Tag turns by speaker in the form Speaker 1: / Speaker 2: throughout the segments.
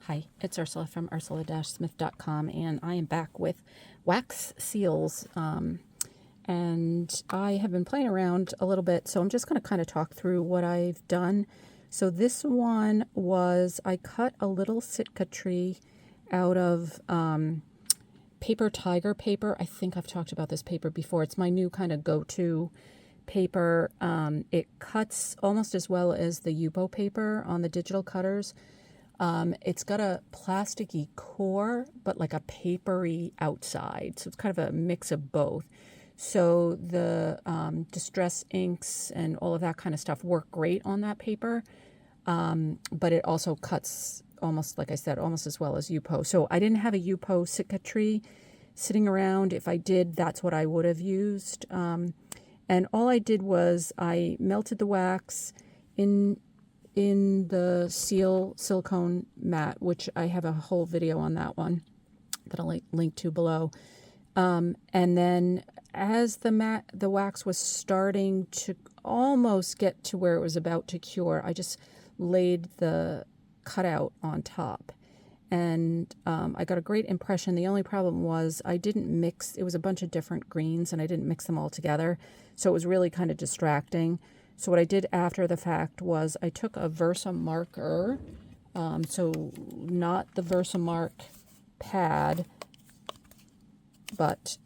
Speaker 1: Hi, it's Ursula from ursula-smith.com, and I am back with wax seals. And I have been playing around a little bit, so I'm just going to kind of talk through what I've done. So this one was, I cut a little Sitka tree out of paper tiger paper. I think I've talked about this paper before. It's my new kind of go-to paper. It cuts almost as well as the Yupo paper on the digital cutters. It's got a plasticky core, but like a papery outside. So it's kind of a mix of both. So the distress inks and all of that kind of stuff work great on that paper. But it also cuts almost, like I said, almost as well as Yupo. So I didn't have a Yupo Sitka tree sitting around. If I did, that's what I would have used. And all I did was I melted the wax in the silicone mat, which I have a whole video on that one that I'll link to below. And then as the wax was starting to almost get to where it was about to cure, I just laid the cutout on top. And I got a great impression. The only problem was I didn't mix, it was a bunch of different greens and I didn't mix them all together. So it was really kind of distracting. So what I did after the fact was I took a Versamarker, so not the Versamark pad, but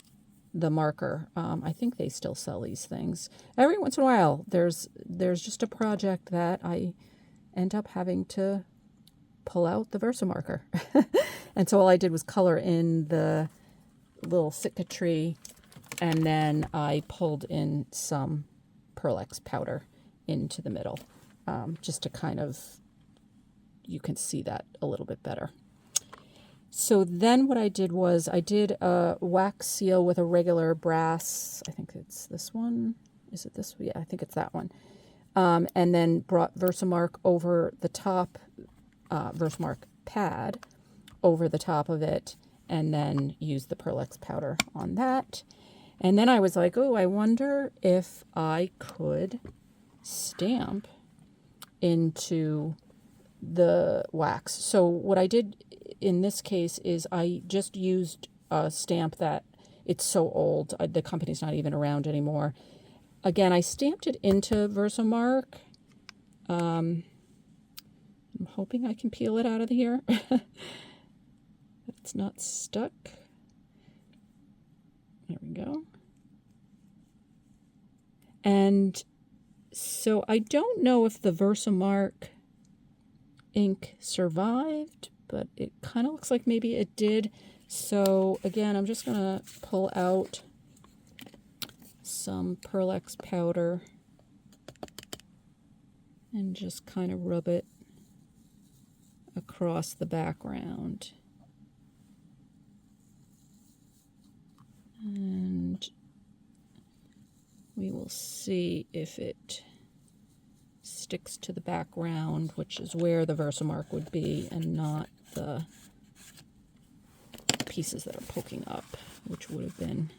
Speaker 1: the marker. I think they still sell these things. Every once in a while, there's just a project that I end up having to pull out the Versamarker. And so all I did was color in the little Sitka tree, and then I pulled in some Pearl-Ex powder into the middle, just to kind of, you can see that a little bit better. So then what I did was I did a wax seal with a regular brass, I think it's this one. Is it this? Yeah, I think it's that one. And then brought Versamark over the top, Versamark pad over the top of it, and then used the Pearl-Ex powder on that. And then I was like, oh, I wonder if I could stamp into the wax. So what I did in this case is I just used a stamp that it's so old. The company's not even around anymore. Again, I stamped it into Versamark. I'm hoping I can peel it out of here. It's not stuck. There we go. And so I don't know if the Versamark ink survived, but it kind of looks like maybe it did. So again, I'm just going to pull out some Pearl-Ex powder and just kind of rub it across the background. And we will see if it sticks to the background, which is where the Versamark would be, and not the pieces that are poking up, which would have been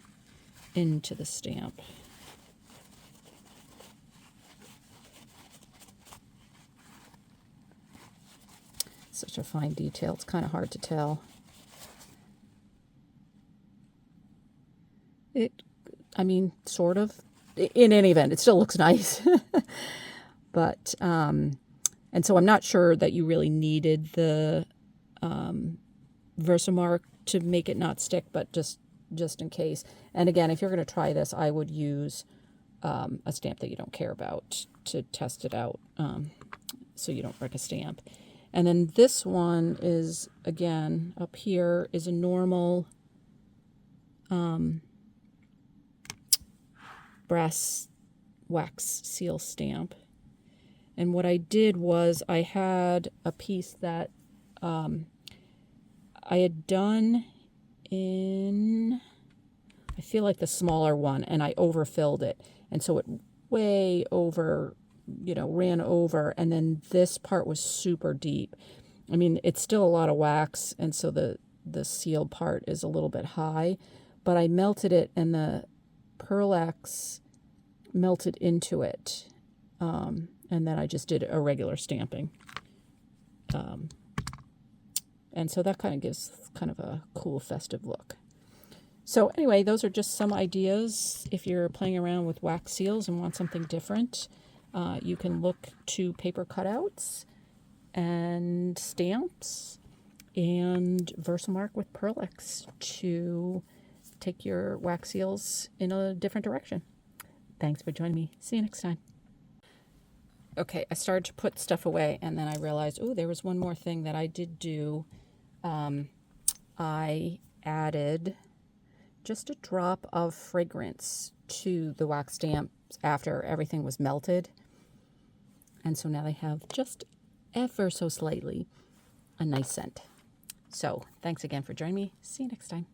Speaker 1: into the stamp. Such a fine detail, it's kind of hard to tell. I mean, sort of. In any event, it still looks nice. But, and so I'm not sure that you really needed the Versamark to make it not stick, but just in case. And again, if you're going to try this, I would use a stamp that you don't care about to test it out, so you don't wreck a stamp. And then this one is, again, up here is a normal brass wax seal stamp. And what I did was I had a piece that I had done in, I feel like the smaller one, and I overfilled it. And so it way over, ran over. And then this part was super deep. I mean, it's still a lot of wax, and so the seal part is a little bit high. But I melted it, and the Pearl-Ex melted into it. And then I just did a regular stamping. And so that kind of gives kind of a cool festive look. So anyway, those are just some ideas. If you're playing around with wax seals and want something different, you can look to paper cutouts and stamps and Versamark with Pearlix to take your wax seals in a different direction. Thanks for joining me. See you next time. Okay, I started to put stuff away, and then I realized, oh, there was one more thing that I did do. I added just a drop of fragrance to the wax stamps after everything was melted. And so now they have just ever so slightly a nice scent. So thanks again for joining me. See you next time.